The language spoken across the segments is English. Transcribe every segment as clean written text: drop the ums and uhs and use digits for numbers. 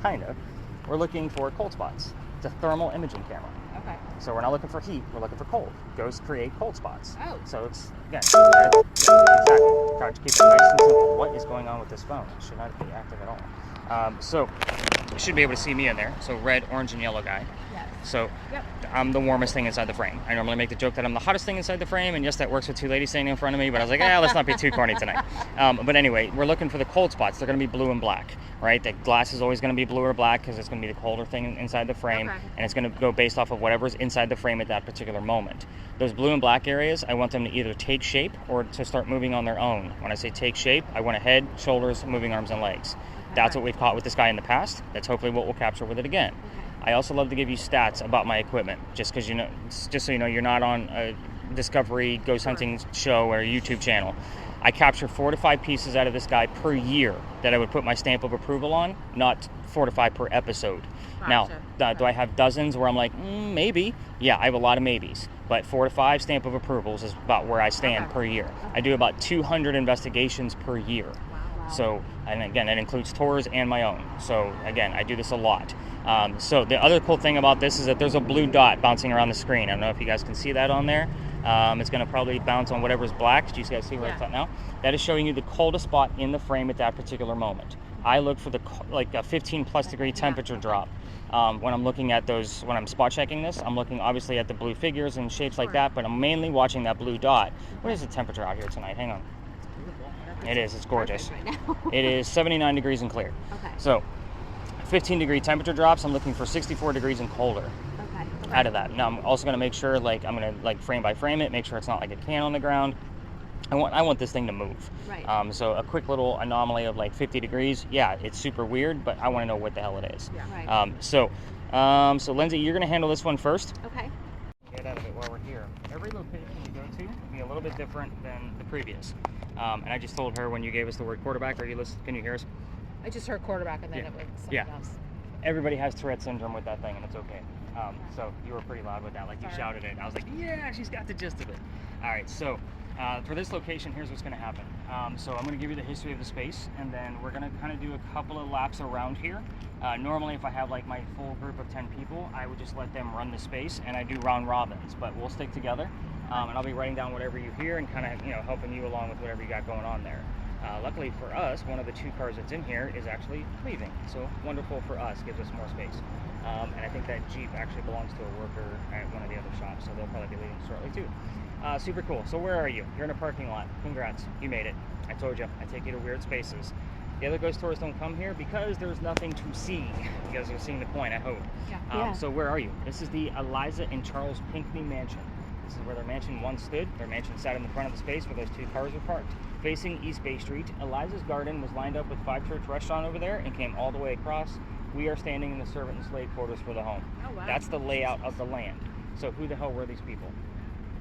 kind of. We're looking for cold spots. It's a thermal imaging camera. Okay. So we're not looking for heat, we're looking for cold. Goes create cold spots. Oh. So it's, again, red, yeah, exactly. Try to keep it nice and simple. What is going on with this phone? It should not be active at all. So you should be able to see me in there. So red, orange, and yellow guy. Yes. So I'm the warmest thing inside the frame. I normally make the joke that I'm the hottest thing inside the frame, and yes, that works with two ladies standing in front of me, but I was like, let's not be too corny tonight. But anyway, we're looking for the cold spots. They're going to be blue and black, right? The glass is always going to be blue or black because it's going to be the colder thing inside the frame, and it's going to go based off of whatever's inside the frame at that particular moment. Those blue and black areas, I want them to either take shape or to start moving on their own. When I say take shape, I want a head, shoulders, moving arms and legs. That's what we've caught with this guy in the past. That's hopefully what we'll capture with it again. I also love to give you stats about my equipment, just because just so you know, you're not on a Discovery ghost hunting show or a YouTube channel. I capture 4 to 5 pieces out of this guy per year that I would put my stamp of approval on, not 4 to 5 per episode. Gotcha. Now, do I have dozens where I'm like, maybe? Yeah, I have a lot of maybes, but 4 to 5 stamp of approvals is about where I stand per year. I do about 200 investigations per year. So, and again, that includes tours and my own. So again, I do this a lot. So the other cool thing about this is that there's a blue dot bouncing around the screen. I don't know if you guys can see that on there. It's going to probably bounce on whatever's black. Do you guys see where it's at now? That is showing you the coldest spot in the frame at that particular moment. I look for like a 15 plus degree temperature drop. When I'm looking at those, when I'm spot checking this, I'm looking obviously at the blue figures and shapes like that, but I'm mainly watching that blue dot. What is the temperature out here tonight? Hang on. It is. It's gorgeous. Right now. It is 79 degrees and clear. Okay. So, 15 degree temperature drops. I'm looking for 64 degrees and colder. Okay. Out of that. Now, I'm also going to make sure, like, I'm going to like frame by frame it, make sure it's not like a can on the ground. I want this thing to move. Right. So a quick little anomaly of like 50 degrees. Yeah, it's super weird, but I want to know what the hell it is. Yeah. Right. So Lindsay, you're going to handle this one first. Okay. Get out of it while we're here. Every location you go to will be a little bit different than the previous. And I just told her when you gave us the word quarterback, can you hear us? I just heard quarterback and then it was something else. Everybody has Tourette syndrome with that thing, and it's okay. So you were pretty loud with that, like you shouted it. I was like, yeah, she's got the gist of it. All right, so for this location, here's what's going to happen. So I'm going to give you the history of the space, and then we're going to kind of do a couple of laps around here. Normally, if I have like my full group of 10 people, I would just let them run the space, and I do round robins, but we'll stick together. And I'll be writing down whatever you hear and kind of, helping you along with whatever you got going on there. Luckily for us, one of the 2 cars that's in here is actually leaving. So wonderful for us, gives us more space. And I think that Jeep actually belongs to a worker at one of the other shops, so they'll probably be leaving shortly too. Super cool. So where are you? You're in a parking lot. Congrats, you made it. I told you, I take you to weird spaces. The other ghost tourists don't come here because there's nothing to see. You guys are seeing the point, I hope. Yeah. So where are you? This is the Eliza and Charles Pinckney mansion. This is where their mansion once stood. Their mansion sat in the front of the space where those 2 cars were parked. Facing East Bay Street, Eliza's garden was lined up with 5 Church restaurant over there and came all the way across. We are standing in the servant and slave quarters for the home. Oh, wow. That's the layout of the land. So who the hell were these people?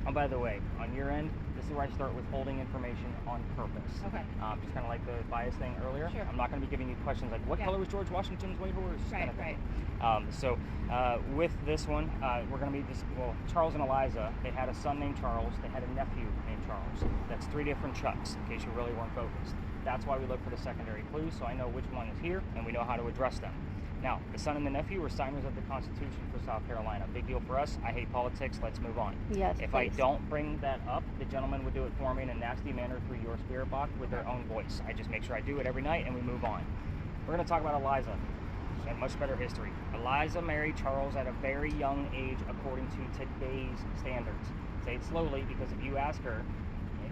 Oh, by the way, on your end, this is where I start withholding information on purpose. Okay. Just kind of like the bias thing earlier. Sure. I'm not going to be giving you questions like, what color was George Washington's white horse? Right, right. With this one, we're going to be Charles and Eliza, they had a son named Charles. They had a nephew named Charles. That's 3 different Chucks, in case you really weren't focused. That's why we look for the secondary clues, so I know which one is here, and we know how to address them. Now, the son and the nephew were signers of the Constitution for South Carolina. Big deal for us. I hate politics. Let's move on. Yes, if please. I don't bring that up, the gentleman would do it for me in a nasty manner through your spirit box with their own voice. I just make sure I do it every night, and we move on. We're going to talk about Eliza. She had much better history. Eliza married Charles at a very young age according to today's standards. Say it slowly, because if you ask her,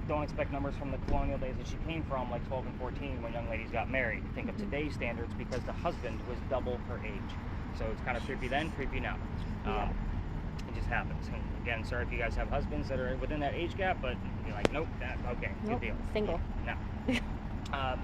don't expect numbers from the colonial days that she came from, like 12 and 14 when young ladies got married. Think of today's standards, because the husband was double her age. So it's kind of creepy then, creepy now. It just happens. And again, sorry if you guys have husbands that are within that age gap, but you're like, nope, good deal. Single. No.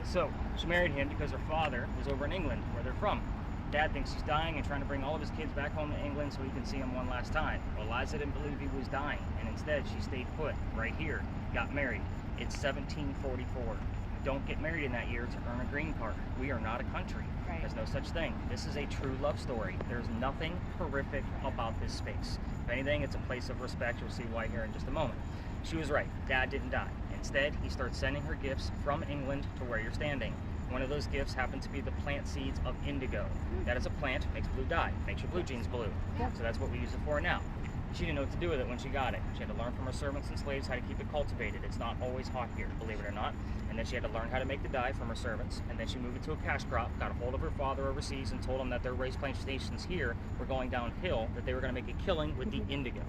So she married him because her father was over in England, where they're from. Dad thinks he's dying and trying to bring all of his kids back home to England so he can see them one last time. Well, Eliza didn't believe he was dying, and instead she stayed put right here, got married. It's 1744. Don't get married in that year to earn a green card. We are not a country. Right. There's no such thing. This is a true love story. There's nothing horrific about this space. If anything, it's a place of respect. You'll see why here in just a moment. She was right. Dad didn't die. Instead, he starts sending her gifts from England to where you're standing. One of those gifts happened to be the plant seeds of indigo. That is a plant, makes blue dye, makes your blue jeans blue. Yeah. So that's what we use it for now. She didn't know what to do with it when she got it. She had to learn from her servants and slaves how to keep it cultivated. It's not always hot here, believe it or not. And then she had to learn how to make the dye from her servants. And then she moved it to a cash crop, got a hold of her father overseas and told him that their rice plantations here were going downhill, that they were going to make a killing with the indigo.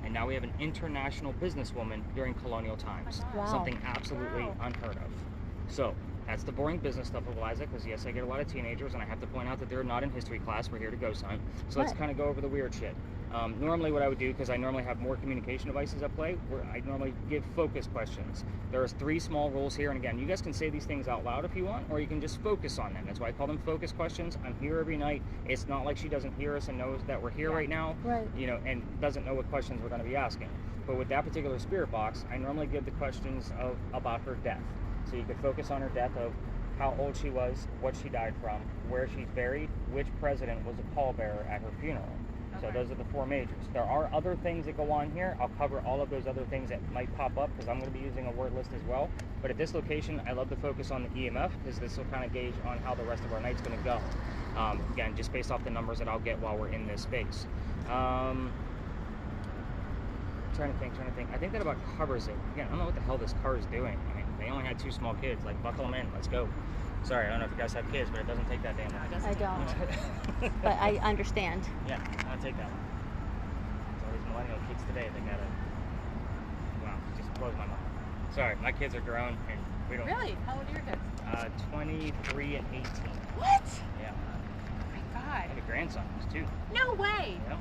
And now we have an international businesswoman during colonial times. Wow. Something absolutely unheard of. So that's the boring business stuff of Eliza, because yes, I get a lot of teenagers, and I have to point out that they're not in history class. We're here to ghost hunt. So let's kind of go over the weird shit. Normally what I would do, because I normally have more communication devices at play, where I normally give focus questions. There's 3 small rules here, and again, you guys can say these things out loud if you want, or you can just focus on them. That's why I call them focus questions. I'm here every night. It's not like she doesn't hear us and knows that we're here right now, you know, and doesn't know what questions we're going to be asking. But with that particular spirit box, I normally give the questions about her death. So you could focus on her death of how old she was, what she died from, where she's buried, which president was a pallbearer at her funeral. So those are the 4 majors. There are other things that go on here. I'll cover all of those other things that might pop up because I'm going to be using a word list as well. But at this location, I love to focus on the EMF because this will kind of gauge on how the rest of our night's going to go. Again, just based off the numbers that I'll get while we're in this space. Trying to think. I think that about covers it. Again, I don't know what the hell this car is doing. I mean, they only had 2 small kids. Like, buckle them in. Let's go. Sorry, I don't know if you guys have kids, but it doesn't take that damn long. I don't. But I understand. Yeah, I'll take that one. So all these millennial kids today, they gotta. Wow, it just blows my mind. Sorry, my kids are grown and we don't. Really? How old are your kids? 23 and 18. What? Yeah. Oh my I God. have a grandson, too. No way. Yeah.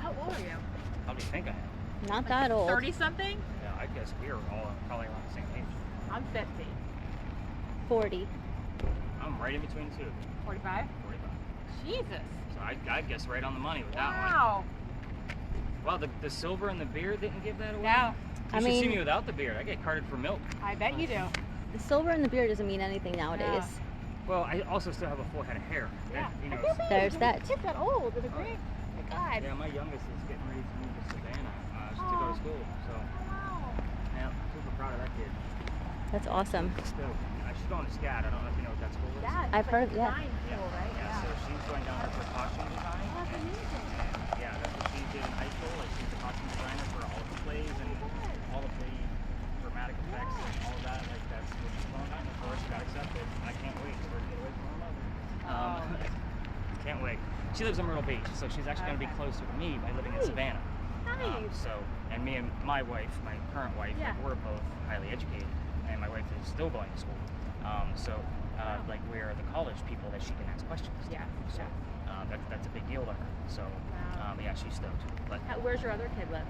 How old are you? How do you think I am? Not that old. 30 something? Yeah, I guess we're all probably around the same age. I'm 50. 40. I'm right in between 2. 45? 45. Jesus. So I guess right on the money with that one. Wow. Wow, the silver and the beard didn't give that away? No. You should see me without the beard. I get carded for milk. I bet you do. The silver in the beard doesn't mean anything nowadays. Well, I also still have a full head of hair. Yeah. That, you know, There's that. Kids that old. It's a great. Oh my God. yeah, my youngest is getting ready to move to Savannah to go to school. So, Wow. yeah, super proud of that kid. That's awesome. Stoked. She's going to SCAD. I don't know if you know what that school is. Yeah, I've heard, yeah. Design school, right? Yeah, so she's going down there for costume design. Oh, that's amazing. And, yeah, that's what she did in high school. Like, she's the costume designer for all of the plays and all of the dramatic effects and all of that. Like, that's what she's going on. Of course, she got accepted. I can't wait for her to get away from her mother. Can't wait. She lives in Myrtle Beach, so she's actually going to be closer to me by living in Savannah. Nice. So, and me and my wife, my current wife, like, we're both highly educated, and my wife is still going to school. Like, we're the college people that she can ask questions to. Yeah. So that's a big deal to her. So yeah, she's stoked. But Where's your other kid live?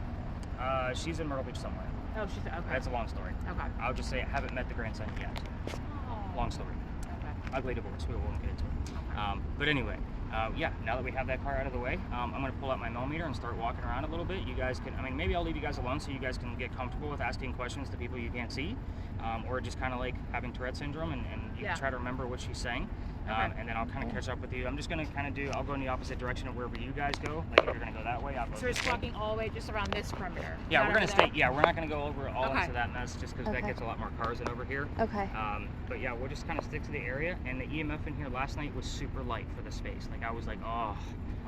she's in Myrtle Beach somewhere. Oh, she's okay. That's a long story. Okay. I'll just say I haven't met the grandson yet. Oh. Long story. Okay. Ugly divorce. We won't get into it. But anyway, yeah. Now that we have that car out of the way, I'm gonna pull out my millimeter and start walking around a little bit. You guys can. I mean, maybe I'll leave you guys alone so you guys can get comfortable with asking questions to people you can't see, or just kind of like having Tourette syndrome and you can try to remember what she's saying. And then I'll kind of catch up with you. I'm just gonna kind of do. I'll go in the opposite direction of wherever you guys go. Like if you're gonna go that way, I'll go. So we're just walking all the way just around this perimeter. Yeah, we're gonna stay. Yeah, we're not gonna go over all Okay. into that mess just because that gets a lot more cars in over here. Okay. But yeah, we'll just kind of stick to the area. And the EMF in here last night was super light for the space. Like I was like, oh,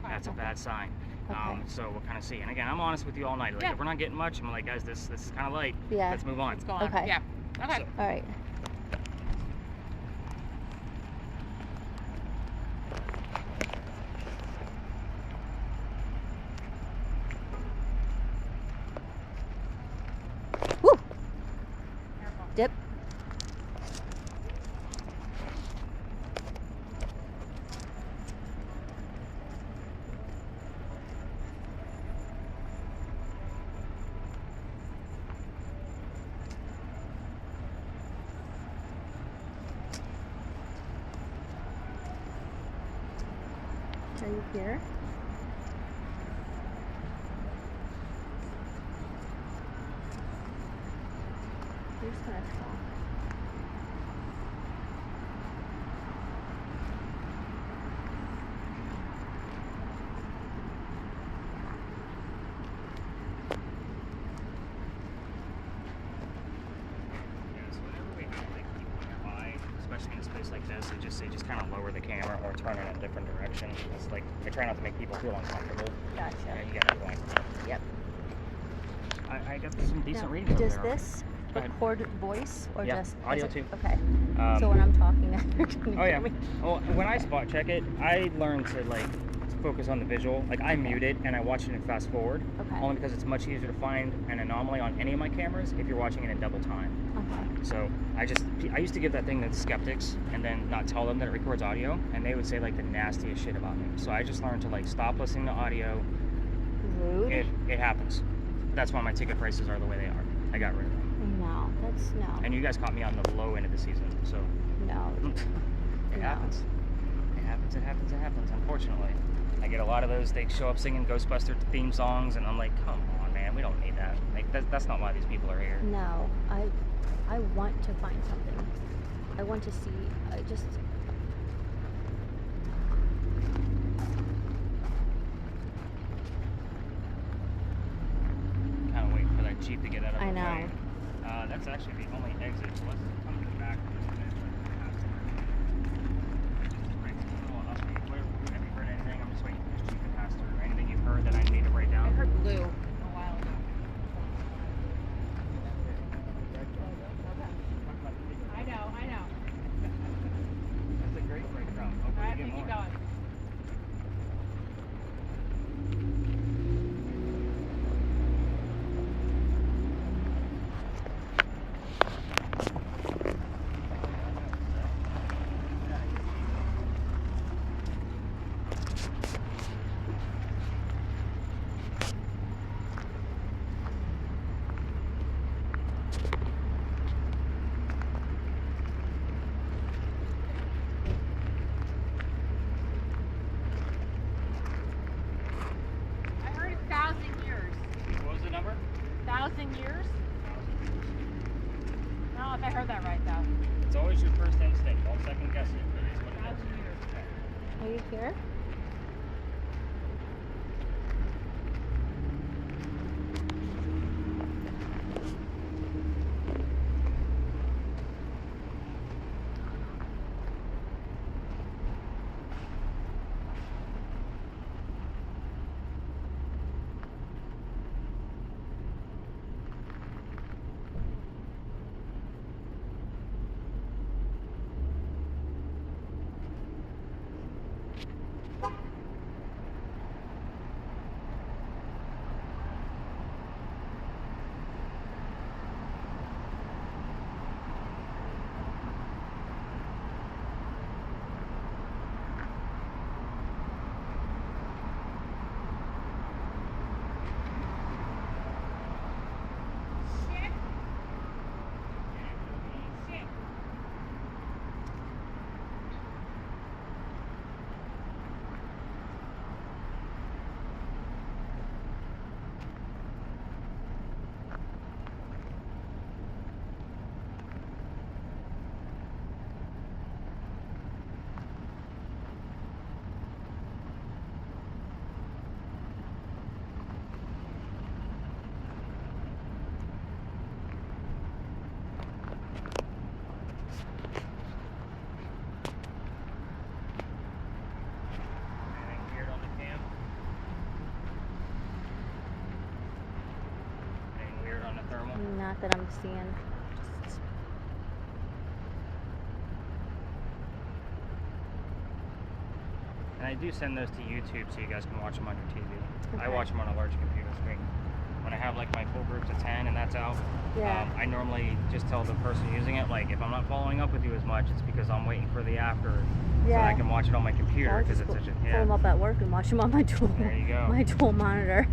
that's a bad sign. Okay. So we'll kind of see. And again, I'm honest with you all night. Like if we're not getting much, I'm like, guys, this is kind of light. Yeah. Let's move on. It's gone. Okay. Yeah. Okay. So, All right. Woo! Dip. Are you here? Who's gonna talk? yeah, so whenever we have like people nearby, especially kind of lower the camera or turn it in a different direction. It's like I try not to make people feel uncomfortable. Gotcha. Yeah, you got a point. Yep. I got some decent Now, readings over does there. this Go ahead. record voice or Yeah, just audio is it- too. Okay. Um, So when I'm talking, you're gonna Oh hear yeah. me. Well, when I spot check it, I learned to like focus on the visual. Like I mute it and I watch it in fast forward. Okay. Only because it's much easier to find an anomaly on any of my cameras if you're watching it in double time. Okay. So I used to give that thing to skeptics and then not tell them that it records audio, and they would say like the nastiest shit about me. So I just learned to like stop listening to audio. Rude. It happens. That's why my ticket prices are the way they are. I got rid of them. No, that's no. And you guys caught me on the low end of the season, so No. it No. happens. It happens. It happens. It happens. Unfortunately, I get a lot of those. They show up singing Ghostbuster theme songs, and I'm like, come on, man, we don't need that. Like that's not why these people are here. No. I want to find something. I want to see. I just. Kind of waiting for that Jeep to get out of I the know. way. That's actually the only exit. So let's come to the back of this bit. Right, a little update. Have you heard anything? I'm just waiting for this Jeep to pass through. Anything you've heard that I need to write I down? heard blue a while ago. I know. That's a great breakdown. All Hopefully right, you we get keep more. going. I heard 1,000 years. What was the number? 1,000 years? I don't know if I heard that right though. It's always your first instinct. Don't second guess it. It is what it 1,000 is. years. Are you here? Shit. Shit. Anything weird on the cam? Anything weird on the thermal? Not that I'm seeing. Just And I do send those to YouTube so you guys can watch them on your TV. I Okay. watch them on a large computer screen. When I have like my full groups of 10 and that's out, Yeah. I normally just tell the person using it, like if I'm not following up with you as much, it's because I'm waiting for the after so that I Yeah. can watch it on my computer I'll because just it's such a, pull them up at work and watch them on my dual. There you go. My dual monitor.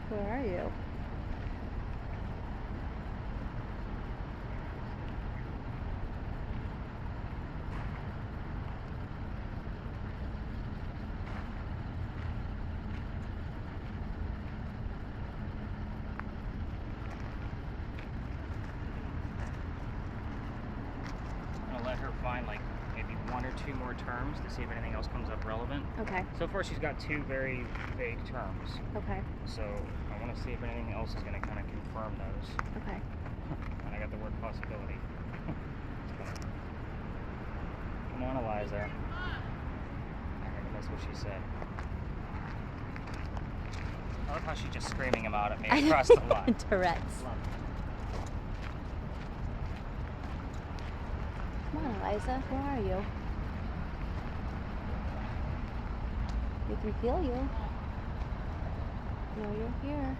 Where are you? I'm gonna let her find like maybe 1 or 2 more terms to see if anything else comes up relevant. Okay. So far she's got 2 very vague terms. Okay. So I want to see if anything else is going to kind of confirm those. Okay. And I got the word possibility. Come on, Eliza. I heard that's what she said. I love how she's just screaming them out at me across the line. Tourette's. Love it. Come on, Eliza. Where are you? We can feel you. No, you're here.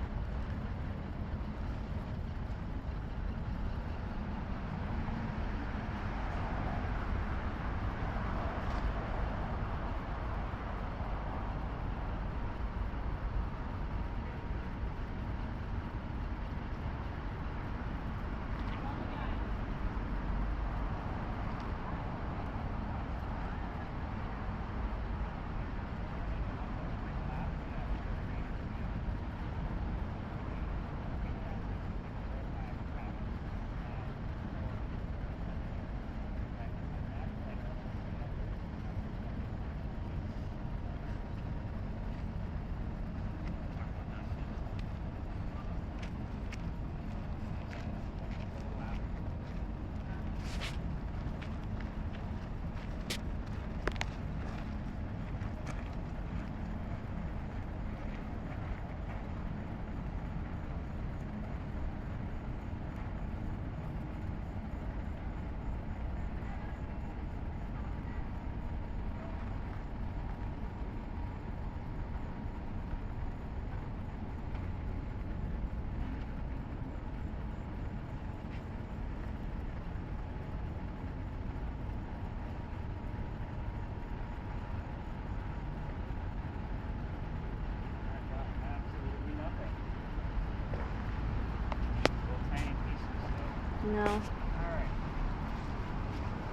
No. Alright.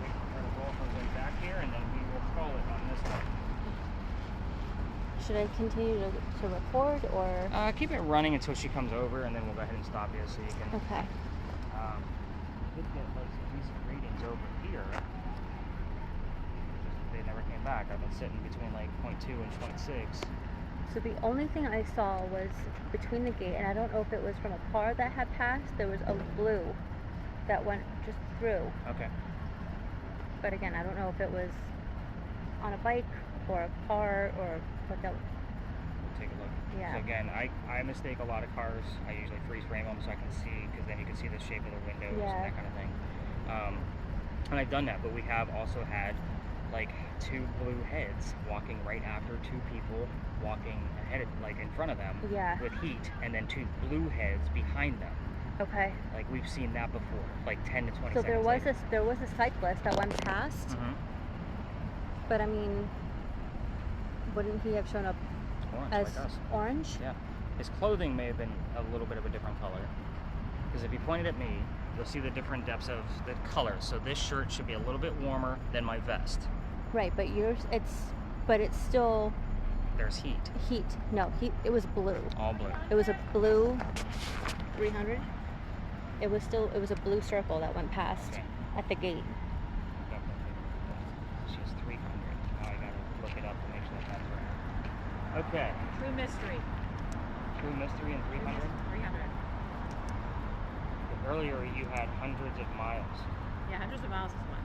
Wait for her to roll her way back here and then we will call it on this one. Should I continue to record or? Keep it running until she comes over and then we'll go ahead and stop you so you can Okay. did get like some decent readings over here. Just they never came back. I've been sitting between like 0.2 and 0.6. So the only thing I saw was between the gate, and I don't know if it was from a car that had passed. There was a blue that went just through. Okay. But again, I don't know if it was on a bike or a car or what that. We'll take a look. Yeah. So again, I mistake a lot of cars. I usually freeze frame them so I can see, because then you can see the shape of the windows Yeah. and that kind of thing. And I've done that, but we have also had like 2 blue heads walking right after 2 people walking ahead of, like in front of them Yeah. with heat, and then 2 blue heads behind them. Okay. Like we've seen that before, like 10 to 20 So seconds there was later. there was a cyclist that went past, Mhm. but I mean, wouldn't he have shown up Orange, as like us. orange? Yeah. His clothing may have been a little bit of a different color. Because if you pointed at me, you'll see the different depths of the color. So this shirt should be a little bit warmer than my vest. Right, but yours it's still There's heat. heat. No, it was blue. All blue. It was a blue 300. It was a blue circle that went past Okay. at the gate. She has 300. Now I gotta look it up to make sure that's right. Okay. True mystery. True mystery and 300. 300. Earlier you had hundreds of miles. Yeah, hundreds of miles is one.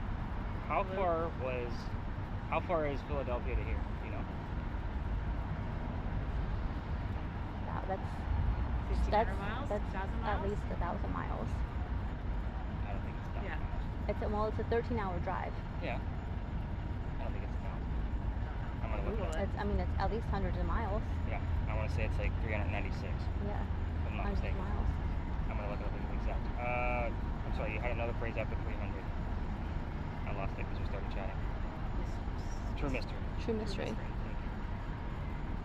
How far is Philadelphia to here? You know. Wow, that's 1,500 miles? that's 1,000 at miles? least 1,000 miles. I don't think it's 1,000 Yeah. miles. It's a 13-hour drive. Yeah. I don't think it's 1,000. I'm gonna look Google it up. It's at least hundreds of miles. Yeah. I want to say it's like 396. Yeah, If I'm not hundreds of mistaken. miles. I'm gonna look it up exact. I'm sorry. You had another phrase after 300. I lost it because we started chatting. True mystery. True mystery.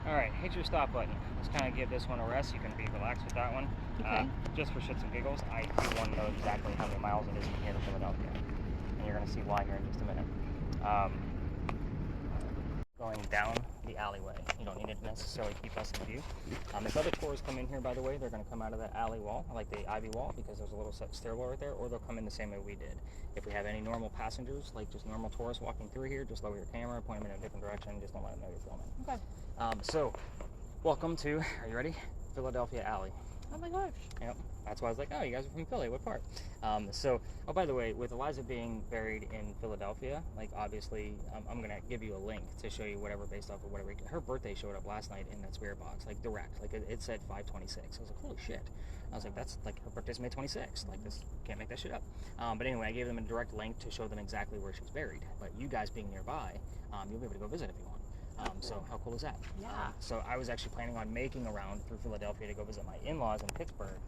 All right, hit your stop button. Let's kind of give this one a rest. You can be relaxed with that one. Okay. Just for shits and giggles, I do want to know exactly how many miles it is from here to Philadelphia. And you're going to see why here in just a minute. Going down the alleyway. You don't need to necessarily keep us in view. If other tourists come in here, by the way, they're going to come out of the alley wall, like the ivy wall, because there's a little stairwell right there, or they'll come in the same way we did. If we have any normal passengers, like just normal tourists walking through here, just lower your camera, point them in a different direction, just don't let them know you're filming. Okay. So, welcome to, are you ready? Philadelphia Alley. Oh my gosh. Yep. That's why I was like, oh, you guys are from Philly. What part? Oh, by the way, with Eliza being buried in Philadelphia, like obviously, I'm gonna give you a link to show you whatever based off of whatever. Her birthday showed up last night in that spirit box, like direct. Like it said 5/26. I was like, holy shit. I was like, that's like her birthday's May 26th. Like this, can't make that shit up. But anyway, I gave them a direct link to show them exactly where she's buried. But you guys being nearby, you'll be able to go visit if you want. So how cool is that? Yeah. So I was actually planning on making a round through Philadelphia to go visit my in-laws in Pittsburgh,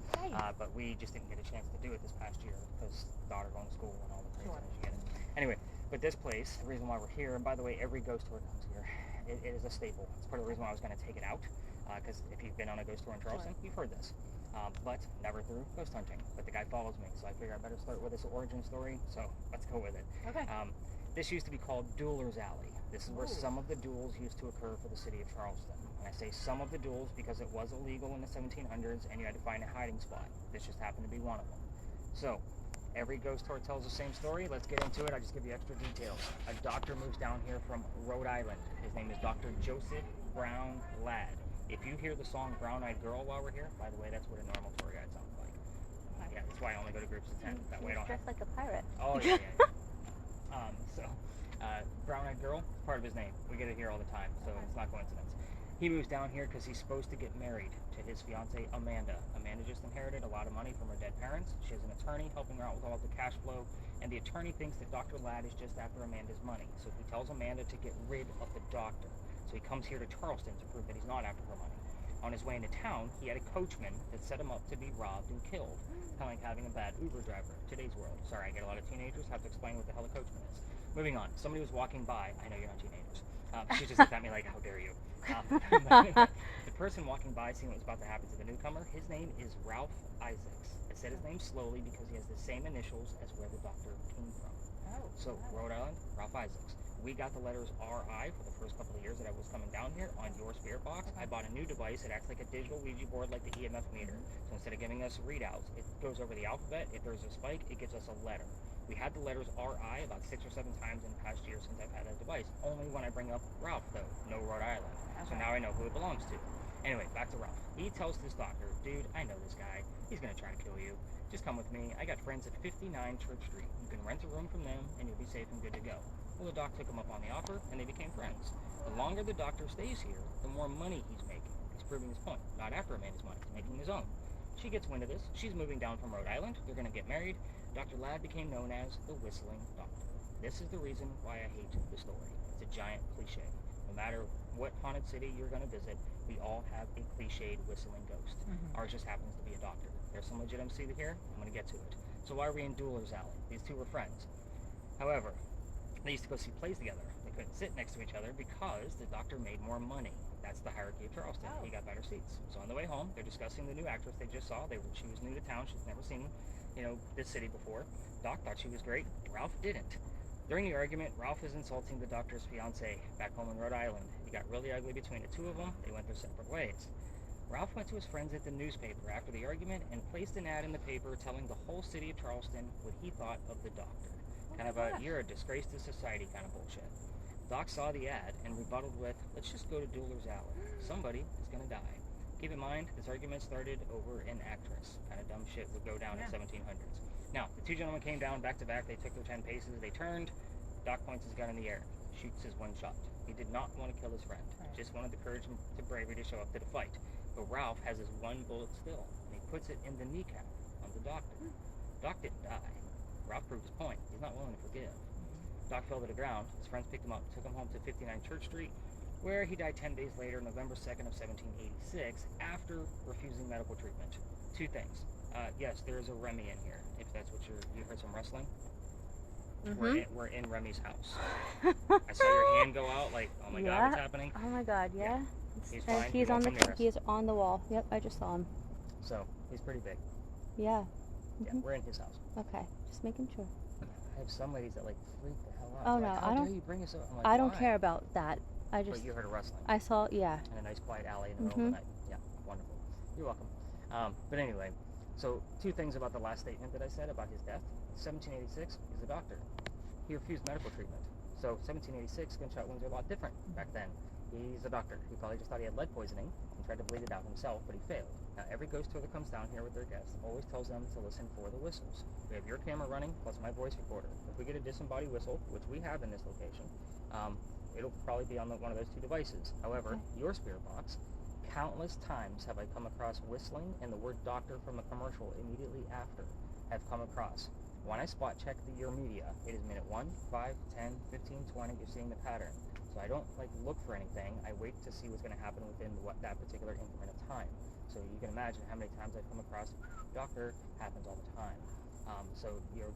but we just didn't get a chance to do it this past year because daughter going to school and all the craziness you get it. Anyway, but this place, the reason why we're here, and by the way, every ghost tour comes here. It is a staple. It's part of the reason why I was going to take it out, because if you've been on a ghost tour in Charleston, you've heard this. But never through ghost hunting. But the guy follows me, so I figure I better start with this origin story. So let's go with it. Okay. This used to be called Dueller's Alley. This is where some of the duels used to occur for the city of Charleston. And I say some of the duels because it was illegal in the 1700s and you had to find a hiding spot. This just happened to be one of them. So, every ghost tour tells the same story. Let's get into it. I'll just give you extra details. A doctor moves down here from Rhode Island. His name is Dr. Joseph Brown Ladd. If you hear the song Brown Eyed Girl while we're here, by the way, that's what a normal tour guide sounds like. Yeah, that's why I only go to groups of 10. That way I don't have... Dressed like a pirate. Oh, yeah. Brown Eyed Girl, part of his name. We get it here all the time, so it's not coincidence. He moves down here because he's supposed to get married to his fiancée, Amanda. Amanda just inherited a lot of money from her dead parents. She has an attorney helping her out with all of the cash flow, and the attorney thinks that Dr. Ladd is just after Amanda's money. So he tells Amanda to get rid of the doctor. So he comes here to Charleston to prove that he's not after her money. On his way into town, he had a coachman that set him up to be robbed and killed. Kind of like having a bad Uber driver in today's world. Sorry, I get a lot of teenagers, have to explain what the hell a coachman is. Moving on, somebody was walking by. I know you're not teenagers. She just looked at me like, how dare you. The person walking by, seeing what was about to happen to the newcomer, his name is Ralph Isaacs. I said his name slowly because he has the same initials as where the doctor came from. So, Rhode Island, Ralph Isaacs. We got the letters RI for the first couple of years that I was coming down here on your spirit box. I bought a new device. It acts like a digital Ouija board like the EMF meter. So instead of giving us readouts, it goes over the alphabet. If there's a spike, it gives us a letter. We had the letters RI about 6 or 7 times in the past year since I've had that device. Only when I bring up Ralph, though. No Rhode Island. So now I know who it belongs to. Anyway, back to Ralph. He tells this doctor, dude, I know this guy. He's going to try to kill you. Just come with me. I got friends at 59 Church Street. You can rent a room from them, and you'll be safe and good to go. Well, the doc took him up on the offer, and they became friends. The longer the doctor stays here, the more money he's making. He's proving his point. Not after Amanda's money. He's making his own. She gets wind of this. She's moving down from Rhode Island. They're going to get married. Dr. Ladd became known as the Whistling Doctor. This is the reason why I hate the story. It's a giant cliche. No matter what haunted city you're going to visit, we all have a cliched whistling ghost. Ours just happens to be a doctor. There's some legitimacy here. I'm going to get to it. So why are we in Dueller's Alley? These two were friends. However, they used to go see plays together. They couldn't sit next to each other because the doctor made more money. That's the hierarchy of Charleston. He got better seats. So on the way home, they're discussing the new actress they just saw. She was new to town. She's never seen, this city before. Doc thought she was great. Ralph didn't. During the argument, Ralph is insulting the doctor's fiancée back home in Rhode Island. It got really ugly between the two of them. They went their separate ways. Ralph went to his friends at the newspaper after the argument and placed an ad in the paper telling the whole city of Charleston what he thought of the doctor. Kind of a, you're a disgrace to society kind of bullshit. Doc saw the ad and rebutted with, let's just go to Dueller's Alley. Somebody is going to die. Keep in mind, this argument started over an actress. Kind of dumb shit would go down in 1700s. Now, the two gentlemen came down back to back. They took their 10 paces. They turned. Doc points his gun in the air. Shoots his one shot. He did not want to kill his friend. Just wanted the courage and the bravery to show up to the fight. But Ralph has his one bullet still, and he puts it in the kneecap of the doctor. Doc didn't die. Ralph proved his point. He's not willing to forgive. Doc fell to the ground. His friends picked him up, took him home to 59 Church Street, where he died 10 days later, November 2nd of 1786, after refusing medical treatment. Two things. Yes, there is a Remy in here, if that's what you heard some rustling. We're in Remy's house. I saw your hand go out, like, oh my God, what's happening? Oh my God, yeah? He's And fine. he's He on won't the come near us. he is on the wall. Yep, I just saw him. So he's pretty big. Yeah. Yeah, we're in his house. Okay, just making sure. I have some ladies that like freak the hell out. Oh, They're no, like, I how don't- dare you bring us up? I'm like, I don't "Why?" care about that. I just But you heard of wrestling I saw, yeah. in a nice quiet alley in the middle of the night. Yeah, wonderful. You're welcome. But anyway, so two things about the last statement that I said about his death. 1786, he's a doctor. He refused medical treatment. So 1786, gunshot wounds are a lot different back then. He's a doctor. He probably just thought he had lead poisoning and tried to bleed it out himself, but he failed. Now, every ghost tour that comes down here with their guests always tells them to listen for the whistles. We have your camera running, plus my voice recorder. If we get a disembodied whistle, which we have in this location, it'll probably be on one of those two devices. However, your spirit box, countless times have I come across whistling and the word doctor from a commercial immediately after have come across. When I spot check your media, it is minute 1, 5, 10, 15, 20, you're seeing the pattern. So I don't look for anything. I wait to see what's going to happen within that particular increment of time. So you can imagine how many times I've come across doctor happens all the time. So you're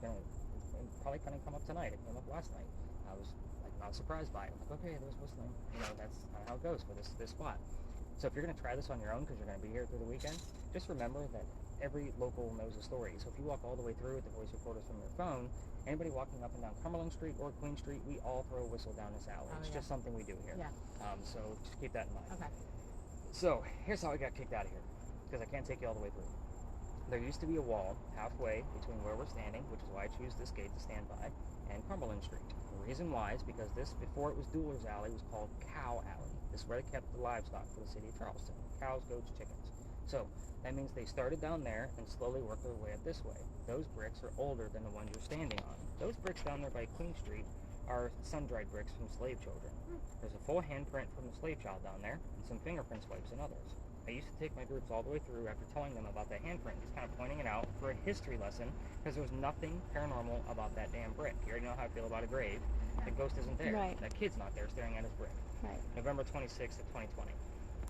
probably going to come up tonight. It came up last night. I was not surprised by it. I'm like, okay, there's whistling. That's kind of how it goes for this spot. So if you're going to try this on your own because you're going to be here through the weekend, just remember that every local knows a story. So if you walk all the way through with the voice recorders from your phone, anybody walking up and down Cumberland Street or Queen Street, we all throw a whistle down this alley. It's just something we do here. Yeah. So just keep that in mind. Okay. So here's how I got kicked out of here, because I can't take you all the way through. There used to be a wall halfway between where we're standing, which is why I choose this gate to stand by, and Cumberland Street. The reason why is because this, before it was Dueler's Alley, was called Cow Alley. This is where they kept the livestock for the city of Charleston. Cows, goats, chickens. So that means they started down there and slowly worked their way up this way. Those bricks are older than the ones you're standing on. Those bricks down there by Queen Street are sun-dried bricks from slave children. There's a full handprint from the slave child down there, and some fingerprint swipes and others. I used to take my groups all the way through after telling them about that handprint, just kind of pointing it out for a history lesson, because there was nothing paranormal about that damn brick. You already know how I feel about a grave. The ghost isn't there. Right. That kid's not there staring at his brick. Right. November 26th of 2020.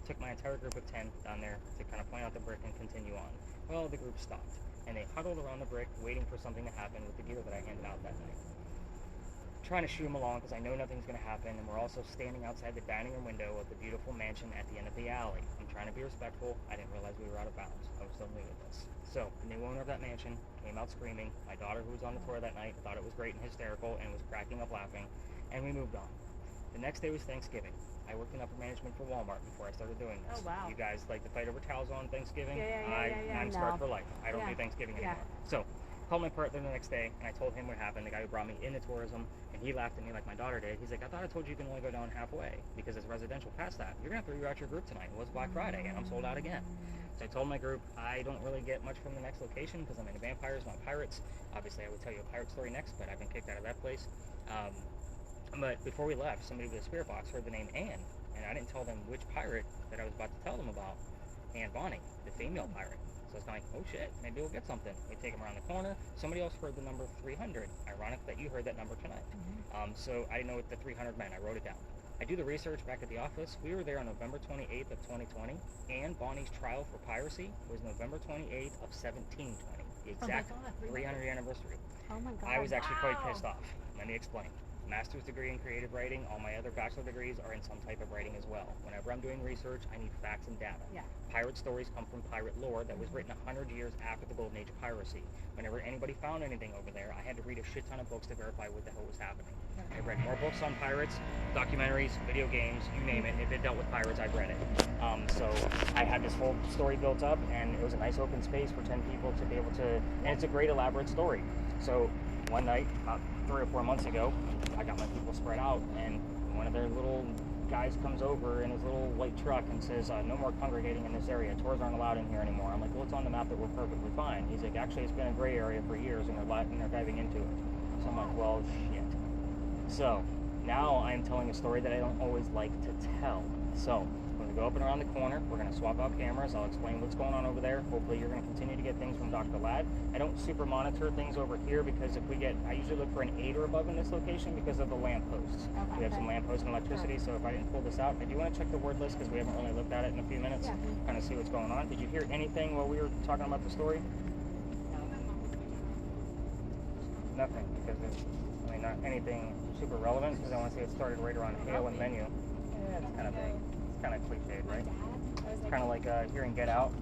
Took my entire group of 10 down there to kind of point out the brick and continue on. Well, the group stopped, and they huddled around the brick waiting for something to happen with the gear that I handed out that night. Trying to shoo them along because I know nothing's going to happen, and we're also standing outside the dining room window of the beautiful mansion at the end of the alley. I'm trying to be respectful. I didn't realize we were out of bounds. I was still new to this. So the new owner of that mansion came out screaming. My daughter, who was on the tour that night, thought it was great and hysterical and was cracking up laughing, and we moved on. The next day was Thanksgiving. I worked in upper management for Walmart before I started doing this. Oh, wow. You guys like to fight over towels on Thanksgiving? Yeah. I'm scarred for life. I don't do Thanksgiving anymore. So called my partner the next day, and I told him what happened, the guy who brought me into tourism, and he laughed at me like my daughter did. He's like, I thought I told you you can only go down halfway because it's residential past that. You're going to have to reroute your group tonight. It was Black Friday, and I'm sold out again. So I told my group, I don't really get much from the next location because I'm into vampires, not pirates. Obviously, I would tell you a pirate story next, but I've been kicked out of that place. But before we left, somebody with a spirit box heard the name Anne, and I didn't tell them which pirate that I was about to tell them about. Anne Bonny, the female pirate. So it's kind of like, oh shit, maybe we'll get something. We take them around the corner. Somebody else heard the number 300. Ironic that you heard that number tonight. So I didn't know what the 300 meant. I wrote it down. I do the research back at the office. We were there on November 28th of 2020. Anne Bonny's trial for piracy was November 28th of 1720. The exact 300th anniversary. Oh my God. I was actually quite pissed off. Let me explain. Master's degree in creative writing. All my other bachelor degrees are in some type of writing as well. Whenever I'm doing research, I need facts and data. Yeah. Pirate stories come from pirate lore that was written 100 years after the golden age of piracy. Whenever anybody found anything over there, I had to read a shit ton of books to verify what the hell was happening. I read more books on pirates, documentaries, video games, you name it. If it dealt with pirates, I've read it. So I had this whole story built up, and it was a nice open space for 10 people to be able to, and it's a great elaborate story. So one night, about 3 or 4 months ago, I got my people spread out, and one of their little guys comes over in his little white truck and says, no more congregating in this area. Tours aren't allowed in here anymore. I'm like, well, it's on the map that we're perfectly fine. He's like, actually, it's been a gray area for years, and they're diving into it. So I'm like, well, shit. So now I'm telling a story that I don't always like to tell. So when we go up and around the corner, we're going to swap out cameras. I'll explain what's going on over there. Hopefully you're going to continue to get things from Dr. Ladd. I don't super monitor things over here because I usually look for an 8 or above in this location because of the lamp posts. Okay. We have some lamp posts and electricity, so if I didn't pull this out, I do want to check the word list because we haven't really looked at it in a few minutes. Yeah. Kind of see what's going on. Did you hear anything while we were talking about the story? Nothing, because there's, not anything super relevant, because I want to say it started right around hail and menu. Yeah, it's kind of big. kind of cliched, right? I was like, Kind of like hearing Get Out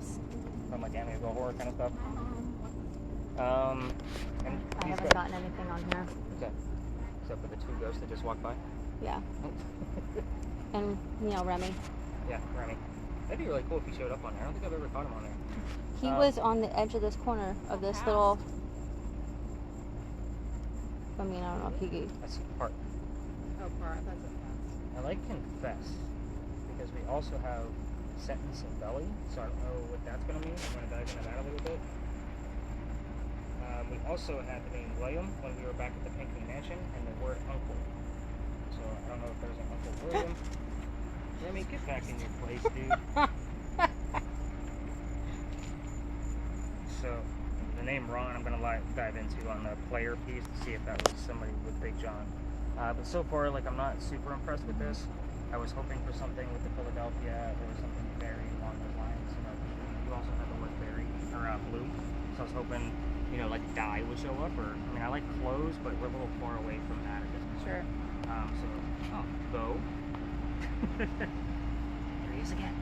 from like Amityville Horror kind of stuff. And I he's haven't got, gotten anything on here. okay. Except for the 2 ghosts that just walked by. Yeah. And, you know, Remy. Yeah, Remy. That'd be really cool if he showed up on there. I don't think I've ever caught him on there. He was on the edge of this corner of this little. I mean, I don't know if he. That's part. oh, part. That's a I like Confess because we also have Sentence and Belly, so I don't know what that's going to mean. I'm going to dive into that a little bit. We also had the name William when we were back at the Pinckney Mansion, and the word uncle. So I don't know if there's an Uncle William. Remy, get back in your place, dude. So the name Ron, I'm going to dive into on the player piece to see if that was somebody with Big John. But so far, like, I'm not super impressed with this. I was hoping for something with the Philadelphia or something very along those lines. You know, you also had the word berry or blue, so I was hoping, you know, like dye would show up. Or I mean, I like clothes, but we're a little far away from that at this point. Sure. Bo. There he is again.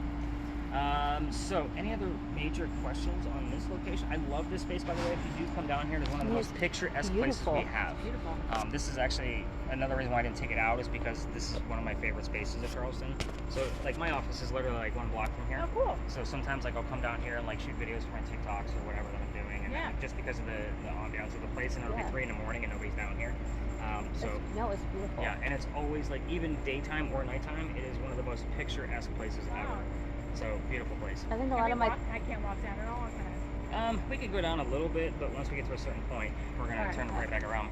So any other major questions on this location? I love this space, by the way. If you do come down here, it's one of the most picturesque places we have. Beautiful. This is actually another reason why I didn't take it out is because this is one of my favorite spaces at Charleston. So like my office is literally like 1 block from here. Oh, cool. So sometimes like I'll come down here and like shoot videos for my TikToks or whatever that I'm doing, and Yeah. just because of the ambiance of the place, and it'll be 3 in the morning and nobody's down here. So No, it's beautiful. yeah, and it's always like even daytime or nighttime, it is one of the most picturesque places ever. So beautiful place. I think a lot of my. I can't walk down at all. We could go down a little bit, but once we get to a certain point, we're gonna Alright. turn right back around.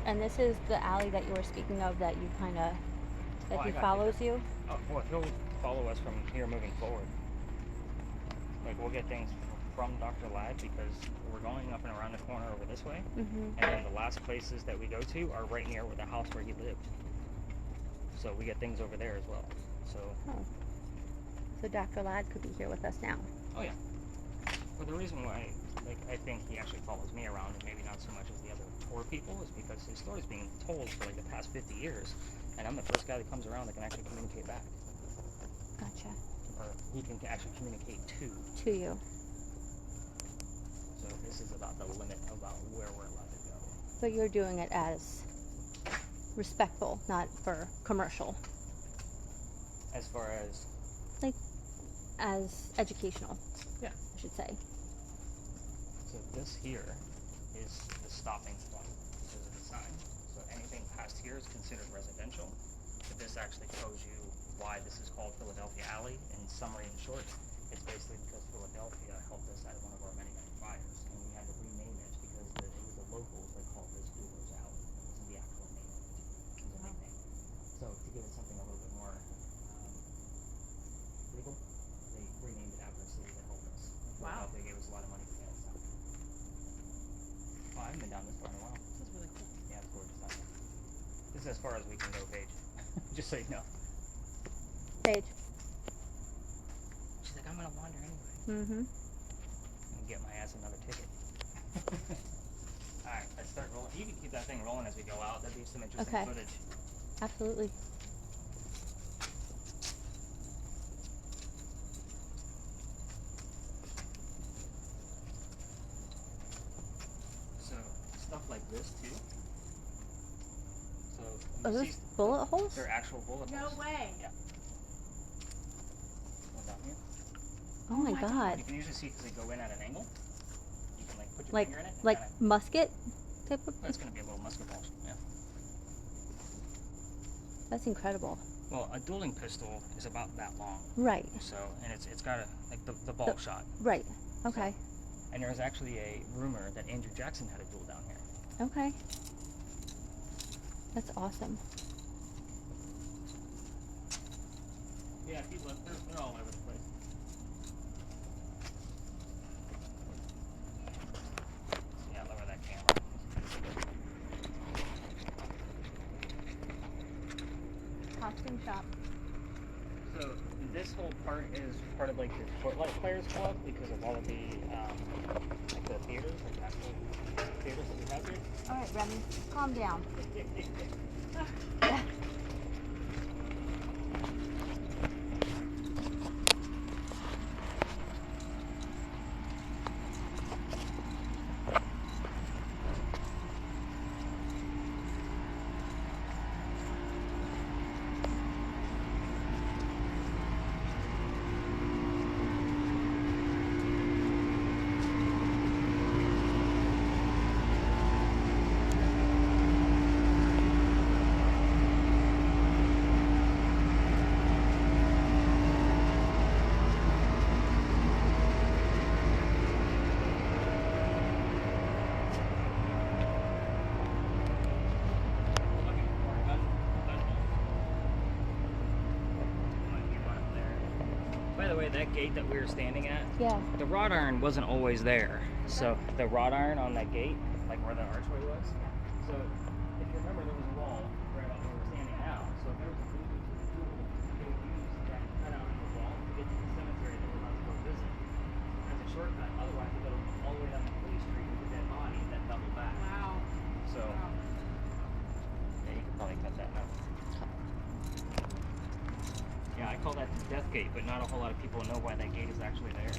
And this is the alley that you were speaking of that you kind of. Oh, That I he got follows it. you. Oh, well, he'll follow us from here moving forward. Like we'll get things from Dr. Ladd because we're going up and around the corner over this way, Mm-hmm. and then the last places that we go to are right near the house where he lived. So we get things over there as well. So. Oh. So Dr. Ladd could be here with us now. Oh yeah. Well, the reason why, like, I think he actually follows me around and maybe not so much as the other 4 people is because his story's being told for like the past 50 years, and I'm the first guy that comes around that can actually communicate back, Gotcha. or he can actually communicate to. To you. So this is about the limit about where we're allowed to go. But you're doing it as respectful, not for commercial. As far as As educational. Yeah. I should say. so this here is the stopping point because of the sign. So anything past here is considered residential. But this actually shows you why this is called Philadelphia Alley. In summary and short, it's basically because Philadelphia helped us out of one of our many fires, and we had to rename it because it was the locals that called this Doers Alley. It wasn't the actual name of it. It was a nickname. So to give it something a little bit more legal, they renamed it after a city that helped us. And Wow. Philadelphia gave us a lot of money to get us out. Oh, I haven't been down this far in a while. This is really cool. Yeah, it's gorgeous out there. This is as far as we can go, Paige. Just so you know. Paige. She's like, I'm gonna wander anyway. Mm-hmm. And get my ass another ticket. Alright, let's start rolling. You can keep that thing rolling as we go out. That'd be some interesting Okay. footage. Absolutely. So, stuff like this too. So, Are you those see bullet holes? they're actual bullet No holes. way. Yeah. One down here. Oh my my god. You can usually see because they go in at an angle. You can like put your Like finger in it. And like kinda, musket type of. that's gonna be a little musket ball. Yeah. That's incredible. Well, a dueling pistol is about that long. Right. So, and it's got a like the ball shot. Right. Okay. And there was actually a rumor that Andrew Jackson had a duel down here. Okay. That's awesome. Yeah, if you look, they're all over the place. Yeah, lower that camera. Costume shop. So this whole part is part of like the Spotlight Players Club because of all of the like the theaters, like the actual theaters that we have here. All right, Remy, calm down. that gate that we were standing at, Yeah. the wrought iron wasn't always there. So the wrought iron on that gate, like where the archway was. So if you remember, there was a wall right about where we're standing now. So if there was a tool, they would use that cutout in the wall to get to the cemetery that we're about to go visit as a shortcut. Otherwise, they go all the way down the police street with the dead body and then double back. Wow. So Wow. yeah, you could probably cut that out. Yeah, I call that the death gate, but not a whole lot of people know why that gate is actually there.